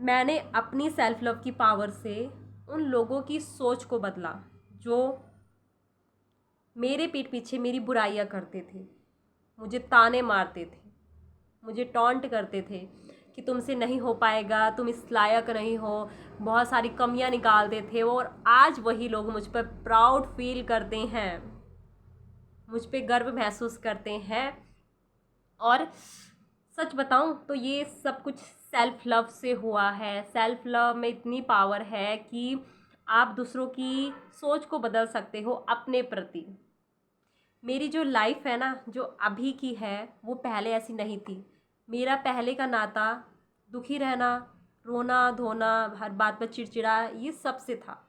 मैंने अपनी self love की पावर से उन लोगों की सोच को बदला जो मेरे पीठ पीछे मेरी बुराइयां करते थे, मुझे ताने मारते थे, मुझे टॉन्ट करते थे कि तुमसे नहीं हो पाएगा, तुम इस लायक नहीं हो, बहुत सारी कमियां निकालते थे। और आज वही लोग मुझ पर प्राउड फील करते हैं, मुझ पे गर्व महसूस करते हैं। और सच बताऊं तो ये सब कुछ सेल्फ लव से हुआ है। सेल्फ लव में इतनी पावर है कि आप दूसरों की सोच को बदल सकते हो अपने प्रति। मेरी जो लाइफ है ना, जो अभी की है, वो पहले ऐसी नहीं थी। मेरा पहले का नाता दुखी रहना, रोना धोना, हर बात पर चिड़चिड़ा, ये सब से था।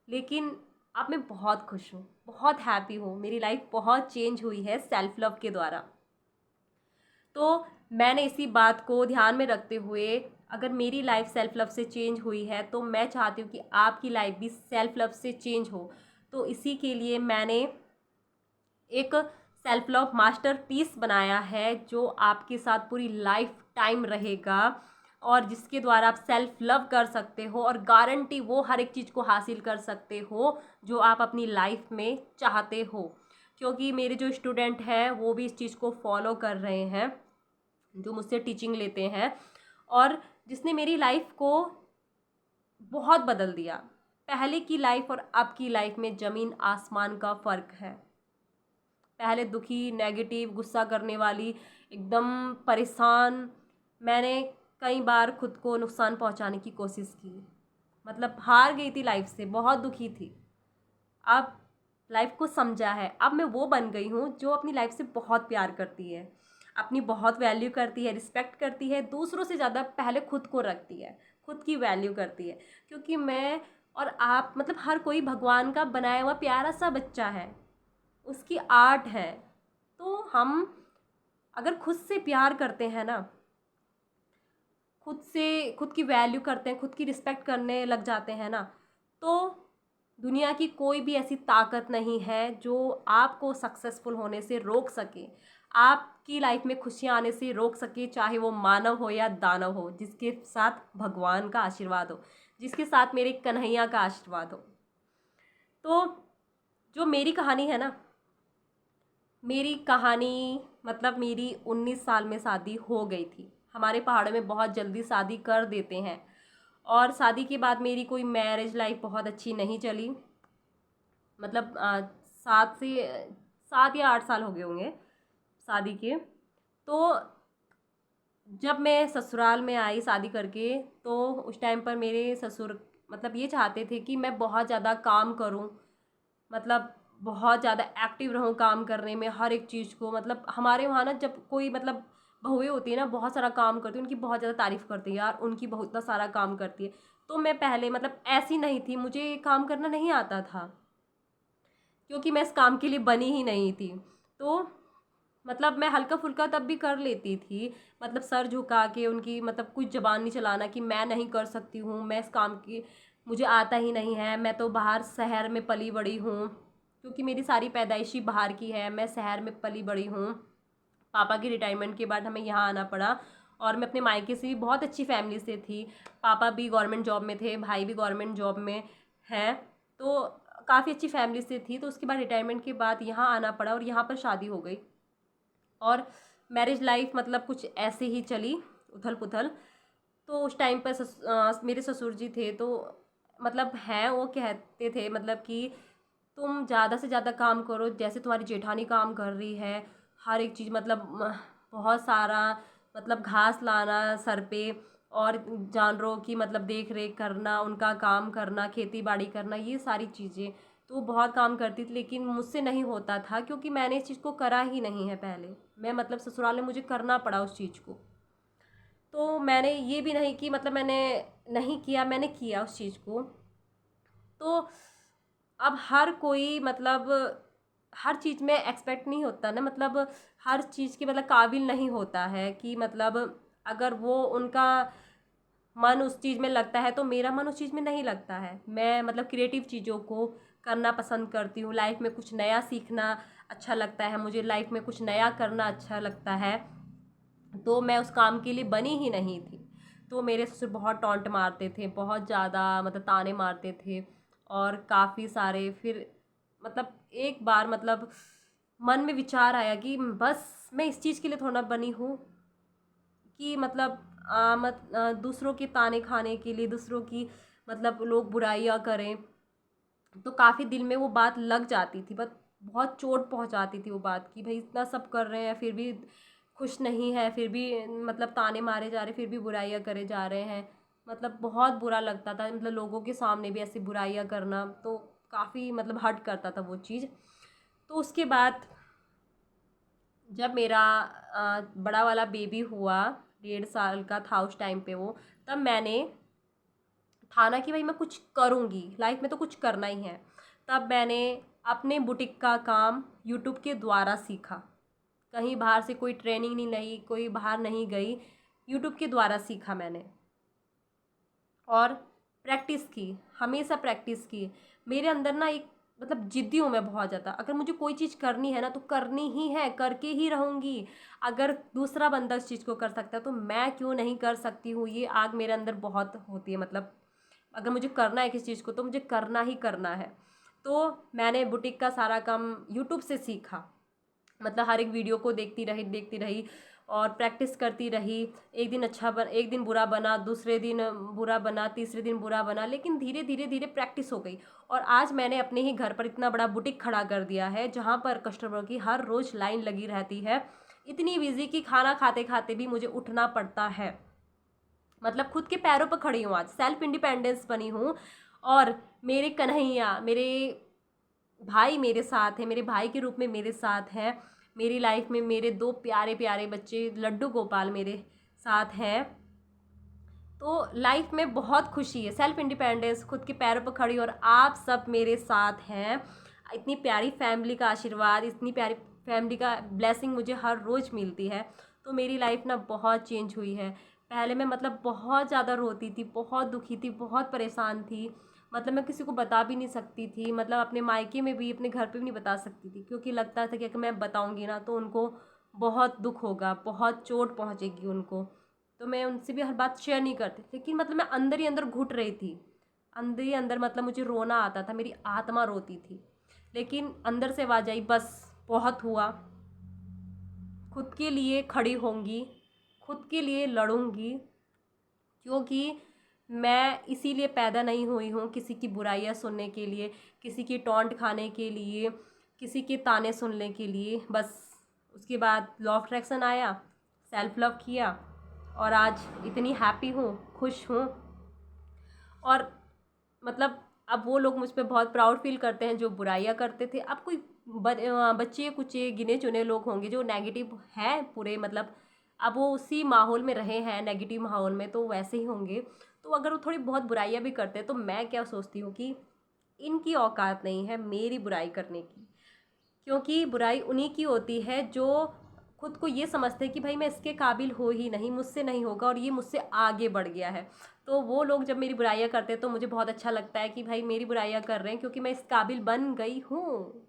लेकिन अब मैं बहुत खुश हूँ, बहुत हैप्पी हूँ। मेरी लाइफ बहुत चेंज हुई है सेल्फ लव के द्वारा। तो मैंने इसी बात को ध्यान में रखते हुए, अगर मेरी लाइफ सेल्फ लव से चेंज हुई है तो मैं चाहती हूँ कि आपकी लाइफ भी सेल्फ लव से चेंज हो। तो इसी के लिए मैंने एक सेल्फ लव मास्टर पीस बनाया है जो आपके साथ पूरी लाइफ टाइम रहेगा, और जिसके द्वारा आप सेल्फ लव कर सकते हो और गारंटी वो हर एक चीज़ को हासिल कर सकते हो जो आप अपनी लाइफ में चाहते हो। क्योंकि मेरे जो स्टूडेंट हैं वो भी इस चीज़ को फॉलो कर रहे हैं, जो मुझसे टीचिंग लेते हैं, और जिसने मेरी लाइफ को बहुत बदल दिया। पहले की लाइफ और अब की लाइफ में ज़मीन आसमान का फ़र्क है। पहले दुखी, नेगेटिव, गुस्सा करने वाली, एकदम परेशान, मैंने कई बार खुद को नुकसान पहुंचाने की कोशिश की, मतलब हार गई थी लाइफ से, बहुत दुखी थी। अब लाइफ को समझा है, अब मैं वो बन गई हूँ जो अपनी लाइफ से बहुत प्यार करती है, अपनी बहुत वैल्यू करती है, रिस्पेक्ट करती है, दूसरों से ज़्यादा पहले खुद को रखती है, खुद की वैल्यू करती है। क्योंकि मैं और आप, मतलब हर कोई भगवान का बनाया हुआ प्यारा सा बच्चा है, उसकी आर्ट है। तो हम अगर खुद से प्यार करते हैं ना, खुद से खुद की वैल्यू करते हैं, खुद की रिस्पेक्ट करने लग जाते हैं ना, तो दुनिया की कोई भी ऐसी ताकत नहीं है जो आपको सक्सेसफुल होने से रोक सके, आपकी लाइफ में खुशियाँ आने से रोक सके, चाहे वो मानव हो या दानव हो, जिसके साथ भगवान का आशीर्वाद हो, जिसके साथ मेरे कन्हैया का आशीर्वाद हो। तो जो मेरी कहानी है ना, मेरी कहानी मतलब मेरी 19 साल में शादी हो गई थी। हमारे पहाड़ों में बहुत जल्दी शादी कर देते हैं, और शादी के बाद मेरी कोई मैरिज लाइफ बहुत अच्छी नहीं चली। मतलब 7 या 8 साल हो गए होंगे शादी के। तो जब मैं ससुराल में आई शादी करके, तो उस टाइम पर मेरे ससुर मतलब ये चाहते थे कि मैं बहुत ज़्यादा काम करूं, मतलब बहुत ज़्यादा एक्टिव रहूँ काम करने में, हर एक चीज़ को। मतलब हमारे वहाँ ना, जब कोई मतलब बहुएँ होती है ना, बहुत सारा काम करती है, उनकी बहुत ज़्यादा तारीफ़ करती है, यार उनकी बहुत इतना सारा काम करती है। तो मैं पहले मतलब ऐसी नहीं थी, मुझे काम करना नहीं आता था, क्योंकि मैं इस काम के लिए बनी ही नहीं थी। तो मतलब मैं हल्का फुल्का तब भी कर लेती थी, मतलब सर झुका के उनकी, मतलब कुछ ज़बान नहीं चलाना कि मैं नहीं कर सकती हूँ, मैं इस काम की, मुझे आता ही नहीं है, मैं तो बाहर शहर में पली बड़ी हूँ। क्योंकि मेरी सारी पैदाइशी बाहर की है, मैं शहर में पली बड़ी हूँ। पापा की रिटायरमेंट के बाद हमें यहाँ आना पड़ा, और मैं अपने मायके से भी बहुत अच्छी फैमिली से थी। पापा भी गवर्नमेंट जॉब में थे, भाई भी गवर्नमेंट जॉब में हैं, तो काफ़ी अच्छी फैमिली से थी। तो उसके बाद रिटायरमेंट के बाद यहाँ आना पड़ा, और यहाँ पर शादी हो गई, और मैरिज लाइफ मतलब कुछ ऐसे ही चली, उथल पुथल। तो उस टाइम पर मेरे ससुर जी थे, तो मतलब हैं, वो कहते थे मतलब कि तुम ज़्यादा से ज़्यादा काम करो, जैसे तुम्हारी जेठानी काम कर रही है, हर एक चीज़, मतलब बहुत सारा, मतलब घास लाना सर पे, और जानवरों की मतलब देख रेख करना, उनका काम करना, खेती बाड़ी करना, ये सारी चीज़ें। तो वो बहुत काम करती थी, लेकिन मुझसे नहीं होता था, क्योंकि मैंने इस चीज़ को करा ही नहीं है पहले। मैं मतलब ससुराल में मुझे करना पड़ा उस चीज़ को। तो मैंने ये भी नहीं कि मतलब मैंने नहीं किया, मैंने किया उस चीज़ को। तो अब हर कोई मतलब हर चीज़ में एक्सपेक्ट नहीं होता ना, मतलब हर चीज़ के मतलब काबिल नहीं होता है कि मतलब अगर वो उनका मन उस चीज़ में लगता है तो मेरा मन उस चीज़ में नहीं लगता है। मैं मतलब क्रिएटिव चीज़ों को करना पसंद करती हूँ, लाइफ में कुछ नया सीखना अच्छा लगता है, मुझे लाइफ में कुछ नया करना अच्छा लगता है। तो मैं उस काम के लिए बनी ही नहीं थी। तो मेरे ससुर बहुत टॉन्ट मारते थे, बहुत ज़्यादा मतलब ताने मारते थे और काफ़ी सारे। फिर मतलब एक बार मतलब मन में विचार आया कि बस मैं इस चीज़ के लिए थोड़ा ना बनी हूँ कि मतलब दूसरों के ताने खाने के लिए, दूसरों की मतलब लोग बुराइयाँ करें। तो काफ़ी दिल में वो बात लग जाती थी, बट बहुत चोट पहुंचाती थी वो बात कि भाई इतना सब कर रहे हैं फिर भी खुश नहीं है, फिर भी मतलब ताने मारे जा रहे, फिर भी बुराइयां करे जा रहे हैं। मतलब बहुत बुरा लगता था, मतलब लोगों के सामने भी ऐसी बुराइयां करना तो काफ़ी मतलब हर्ट करता था वो चीज़। तो उसके बाद जब मेरा बड़ा वाला बेबी हुआ, 1.5 साल का था उस टाइम पे वो, तब मैंने था ना कि भाई मैं कुछ करूँगी लाइफ में, तो कुछ करना ही है। तब मैंने अपने बुटीक का काम यूट्यूब के द्वारा सीखा। कहीं बाहर से कोई ट्रेनिंग नहीं ली, कोई बाहर नहीं गई, यूट्यूब के द्वारा सीखा मैंने और प्रैक्टिस की, हमेशा प्रैक्टिस की। मेरे अंदर ना एक मतलब जिद्दी हूँ मैं बहुत ज़्यादा, अगर मुझे कोई चीज़ करनी है ना तो करनी ही है, करके ही रहूँगी। अगर दूसरा बंदा इस चीज़ को कर सकता है तो मैं क्यों नहीं कर सकती हूँ, ये आग मेरे अंदर बहुत होती है। मतलब अगर मुझे करना है किसी चीज़ को तो मुझे करना ही करना है। तो मैंने बुटीक का सारा काम यूट्यूब से सीखा, मतलब हर एक वीडियो को देखती रही और प्रैक्टिस करती रही। एक दिन बुरा बना, दूसरे दिन बुरा बना, तीसरे दिन बुरा बना, लेकिन धीरे धीरे धीरे प्रैक्टिस हो गई। और आज मैंने अपने ही घर पर इतना बड़ा बुटीक खड़ा कर दिया है जहाँ पर कस्टमरों की हर रोज़ लाइन लगी रहती है। इतनी बिजी कि खाना खाते खाते भी मुझे उठना पड़ता है। मतलब खुद के पैरों पर खड़ी हूँ, आज सेल्फ इंडिपेंडेंस बनी हूँ। और मेरे कन्हैया, मेरे भाई मेरे साथ है, मेरे भाई के रूप में मेरे साथ हैं। मेरी लाइफ में मेरे 2 प्यारे प्यारे बच्चे लड्डू गोपाल मेरे साथ हैं। तो लाइफ में बहुत खुशी है, सेल्फ इंडिपेंडेंस, खुद के पैरों पर खड़ी, और आप सब मेरे साथ हैं। इतनी प्यारी फैमिली का आशीर्वाद, इतनी प्यारी फैमिली का ब्लेसिंग मुझे हर रोज़ मिलती है। तो मेरी लाइफ ना बहुत चेंज हुई है। पहले मैं मतलब बहुत ज़्यादा रोती थी, बहुत दुखी थी, बहुत परेशान थी। मतलब मैं किसी को बता भी नहीं सकती थी, मतलब अपने मायके में भी, अपने घर पे भी नहीं बता सकती थी, क्योंकि लगता था कि अगर मैं बताऊंगी ना तो उनको बहुत दुख होगा, बहुत चोट पहुंचेगी उनको। तो मैं उनसे भी हर बात शेयर नहीं करती, लेकिन मतलब मैं अंदर ही अंदर घुट रही थी, अंदर ही अंदर मतलब मुझे रोना आता था, मेरी आत्मा रोती थी। लेकिन अंदर से आवाज़ आई, बस बहुत हुआ, खुद के लिए खड़ी होंगी, खुद के लिए लड़ूंगी, क्योंकि मैं इसीलिए पैदा नहीं हुई हूँ किसी की बुराइयाँ सुनने के लिए, किसी की टॉन्ट खाने के लिए, किसी के ताने सुनने के लिए। बस उसके बाद लॉ ऑफ अट्रैक्शन आया, सेल्फ लव किया और आज इतनी हैप्पी हूँ, खुश हूँ। और मतलब अब वो लोग मुझ पे बहुत प्राउड फील करते हैं जो बुराइयाँ करते थे। अब कोई बच्चे कुछ गिने चुने लोग होंगे जो नेगेटिव हैं पूरे, मतलब अब वो उसी माहौल में रहे हैं, नेगेटिव माहौल में, तो वैसे ही होंगे। तो अगर वो थोड़ी बहुत बुराइयाँ भी करते हैं तो मैं क्या सोचती हूँ कि इनकी औकात नहीं है मेरी बुराई करने की, क्योंकि बुराई उन्हीं की होती है जो खुद को ये समझते हैं कि भाई मैं इसके काबिल हो ही नहीं, मुझसे नहीं होगा और ये मुझसे आगे बढ़ गया है। तो वो लोग जब मेरी बुराइयां करते हैं तो मुझे बहुत अच्छा लगता है कि भाई मेरी बुराइयां कर रहे हैं क्योंकि मैं इस काबिल बन गई हूँ।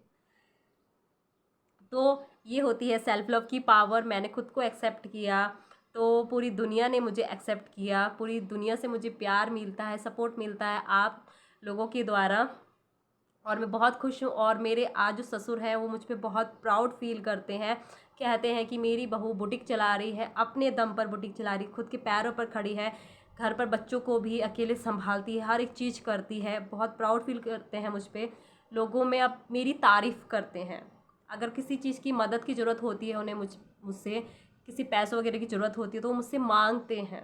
तो ये होती है सेल्फ लव की पावर। मैंने खुद को एक्सेप्ट किया तो पूरी दुनिया ने मुझे एक्सेप्ट किया, पूरी दुनिया से मुझे प्यार मिलता है, सपोर्ट मिलता है आप लोगों के द्वारा, और मैं बहुत खुश हूँ। और मेरे आज जो ससुर हैं वो मुझ पे बहुत प्राउड फील करते हैं, कहते हैं कि मेरी बहू बुटीक चला रही है, अपने दम पर बुटीक चला रही, खुद के पैरों पर खड़ी है, घर पर बच्चों को भी अकेले संभालती है, हर एक चीज़ करती है। बहुत प्राउड फील करते हैं मुझ पे, लोगों में अब मेरी तारीफ़ करते हैं। अगर किसी चीज़ की मदद की ज़रूरत होती है उन्हें, मुझसे किसी पैसों वगैरह की ज़रूरत होती है तो वो मुझसे मांगते हैं।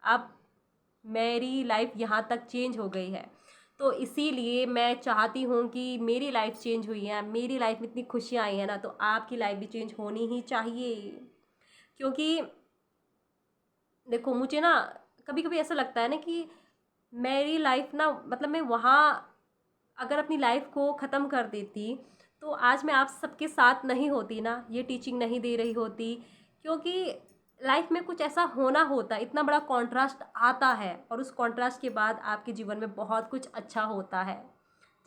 अब मेरी लाइफ यहाँ तक चेंज हो गई है, तो इसीलिए मैं चाहती हूँ कि मेरी लाइफ चेंज हुई है, मेरी लाइफ में इतनी खुशियाँ आई हैं ना, तो आपकी लाइफ भी चेंज होनी ही चाहिए। क्योंकि देखो मुझे ना कभी कभी ऐसा लगता है ना कि मेरी लाइफ ना, मतलब मैं वहाँ अगर अपनी लाइफ को ख़त्म कर देती तो आज मैं आप सबके साथ नहीं होती ना, ये टीचिंग नहीं दे रही होती। क्योंकि लाइफ में कुछ ऐसा होना होता, इतना बड़ा कॉन्ट्रास्ट आता है और उस कॉन्ट्रास्ट के बाद आपके जीवन में बहुत कुछ अच्छा होता है।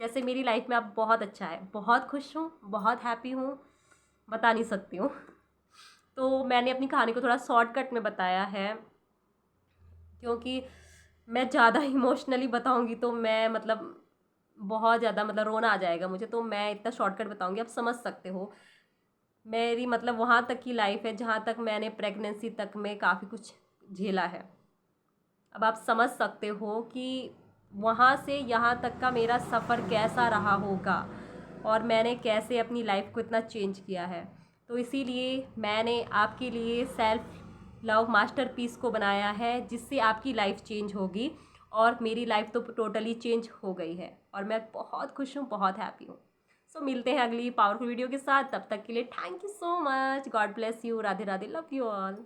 जैसे मेरी लाइफ में अब बहुत अच्छा है, बहुत खुश हूँ, बहुत हैप्पी हूँ, बता नहीं सकती हूँ। तो मैंने अपनी कहानी को थोड़ा शॉर्टकट में बताया है। क्योंकि मैं ज़्यादा इमोशनली बताऊंगी तो मैं मतलब बहुत ज़्यादा मतलब रोना आ जाएगा मुझे, तो मैं इतना शॉर्टकट बताऊंगी, आप समझ सकते हो। मेरी मतलब वहाँ तक की लाइफ है जहाँ तक मैंने प्रेगनेंसी तक में काफ़ी कुछ झेला है। अब आप समझ सकते हो कि वहाँ से यहाँ तक का मेरा सफ़र कैसा रहा होगा और मैंने कैसे अपनी लाइफ को इतना चेंज किया है। तो इसीलिए मैंने आपके लिए सेल्फ लव मास्टरपीस को बनाया है, जिससे आपकी लाइफ चेंज होगी। और मेरी लाइफ तो टोटली चेंज हो गई है और मैं बहुत खुश हूँ, बहुत हैप्पी हूँ। सो मिलते हैं अगली पावरफुल वीडियो के साथ, तब तक के लिए thank you so much, God bless you, Radhe Radhe, love you all.